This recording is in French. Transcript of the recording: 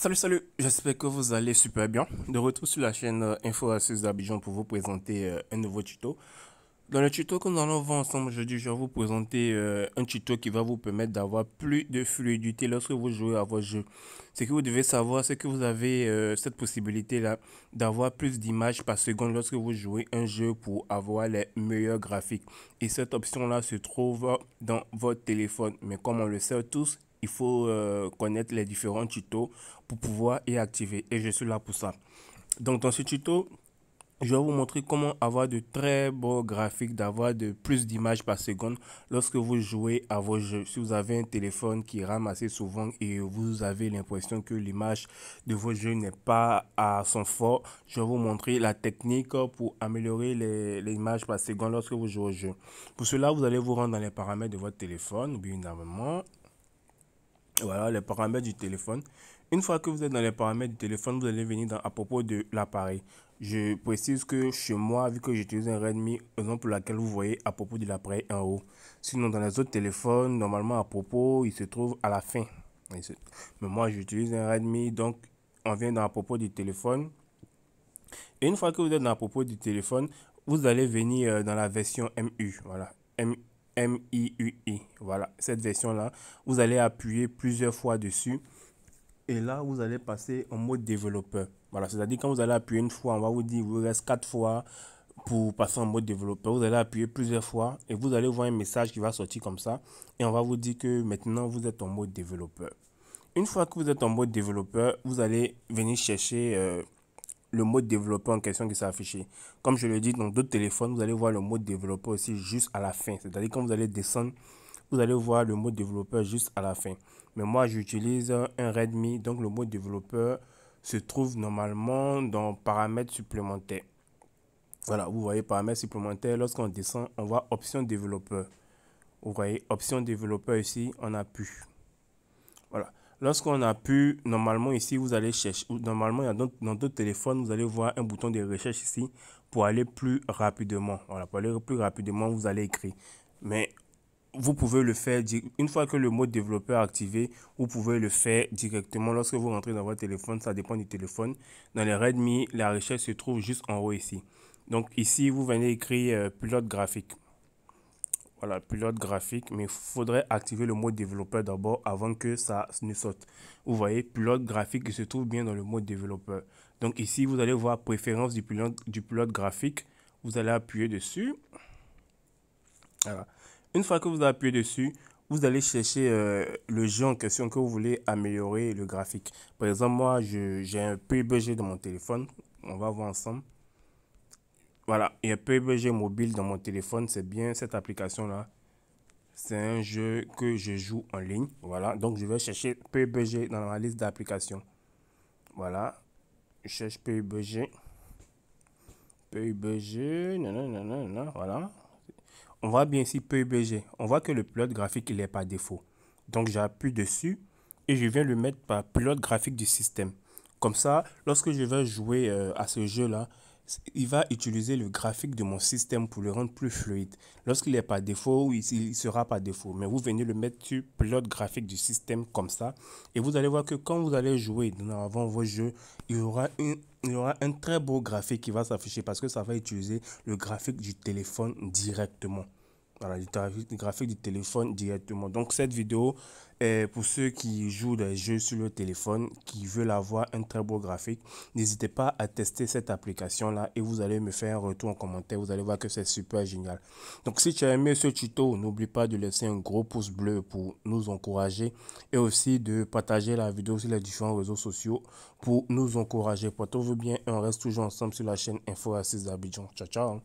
Salut, j'espère que vous allez super bien. De retour sur la chaîne Info Astuces d'Abidjan pour vous présenter un nouveau tuto. Dans le tuto que nous allons voir ensemble aujourd'hui, je vais vous présenter un tuto qui va vous permettre d'avoir plus de fluidité lorsque vous jouez à vos jeux. Ce que vous devez savoir, c'est que vous avez cette possibilité-là d'avoir plus d'images par seconde lorsque vous jouez un jeu pour avoir les meilleurs graphiques. Et cette option-là se trouve dans votre téléphone. Mais comme on le sait tous, il faut connaître les différents tutos pour pouvoir y activer. Et je suis là pour ça. Donc dans ce tuto, je vais vous montrer comment avoir de très beaux graphiques, d'avoir de plus d'images par seconde lorsque vous jouez à vos jeux. Si vous avez un téléphone qui rame assez souvent et vous avez l'impression que l'image de vos jeux n'est pas à son fort, je vais vous montrer la technique pour améliorer les images par seconde lorsque vous jouez au jeu. Pour cela, vous allez vous rendre dans les paramètres de votre téléphone, bien évidemment. Voilà les paramètres du téléphone. Une fois que vous êtes dans les paramètres du téléphone, vous allez venir à propos de l'appareil. Je précise que chez moi, vu que j'utilise un Redmi, raison pour laquelle vous voyez à propos de l'appareil en haut. Sinon, dans les autres téléphones, normalement à propos, il se trouve à la fin. Mais moi, j'utilise un Redmi, donc on vient dans à propos du téléphone. Et une fois que vous êtes dans à propos du téléphone, vous allez venir dans la version MU. Voilà. MIUI. Voilà, cette version-là, vous allez appuyer plusieurs fois dessus. Et là, vous allez passer en mode développeur. Voilà, c'est-à-dire quand vous allez appuyer une fois, on va vous dire, il vous reste 4 fois pour passer en mode développeur. Vous allez appuyer plusieurs fois et vous allez voir un message qui va sortir comme ça. Et on va vous dire que maintenant, vous êtes en mode développeur. Une fois que vous êtes en mode développeur, vous allez venir chercher le mode développeur en question qui s'est affiché. Comme je le dis, dans d'autres téléphones, vous allez voir le mode développeur aussi juste à la fin. C'est-à-dire quand vous allez descendre, vous allez voir le mode développeur juste à la fin. Mais moi, j'utilise un Redmi, donc le mode développeur se trouve normalement dans paramètres supplémentaires. Voilà, vous voyez paramètres supplémentaires. Lorsqu'on descend, on voit option développeur. Vous voyez option développeur ici, on appuie. Voilà. Lorsqu'on appuie, normalement ici, vous allez chercher, normalement dans d'autres téléphones, vous allez voir un bouton de recherche ici pour aller plus rapidement. Voilà, pour aller plus rapidement, vous allez écrire. Mais vous pouvez le faire, une fois que le mode développeur est activé, vous pouvez le faire directement lorsque vous rentrez dans votre téléphone, ça dépend du téléphone. Dans les Redmi, la recherche se trouve juste en haut ici. Donc ici, vous venez écrire pilote graphique. Voilà, pilote graphique, mais il faudrait activer le mode développeur d'abord avant que ça ne saute. Vous voyez, pilote graphique qui se trouve bien dans le mode développeur. Donc ici, vous allez voir préférence du pilote graphique. Vous allez appuyer dessus. Voilà. Une fois que vous appuyez dessus, vous allez chercher le jeu en question que vous voulez améliorer le graphique. Par exemple, moi, j'ai un PUBG dans mon téléphone. On va voir ensemble. Voilà, il y a PUBG mobile dans mon téléphone. C'est bien cette application-là. C'est un jeu que je joue en ligne. Voilà, donc je vais chercher PUBG dans ma liste d'applications. Voilà, je cherche PUBG. PUBG, non, voilà. On voit bien ici PUBG. On voit que le pilote graphique, il est par défaut. Donc j'appuie dessus et je viens le mettre par pilote graphique du système. Comme ça, lorsque je vais jouer à ce jeu-là, il va utiliser le graphique de mon système pour le rendre plus fluide. Lorsqu'il est par défaut, il sera par défaut. Mais vous venez le mettre sur pilote graphique du système comme ça. Et vous allez voir que quand vous allez jouer avant vos jeux, il y aura un très beau graphique qui va s'afficher parce que ça va utiliser le graphique du téléphone directement. Voilà, le graphique du téléphone directement. Donc cette vidéo est pour ceux qui jouent des jeux sur le téléphone, qui veulent avoir un très beau graphique. N'hésitez pas à tester cette application-là et vous allez me faire un retour en commentaire. Vous allez voir que c'est super génial. Donc si tu as aimé ce tuto, n'oublie pas de laisser un gros pouce bleu pour nous encourager et aussi de partager la vidéo sur les différents réseaux sociaux pour nous encourager. Portez-vous bien et on reste toujours ensemble sur la chaîne Info Astuces d'Abidjan. Ciao, ciao.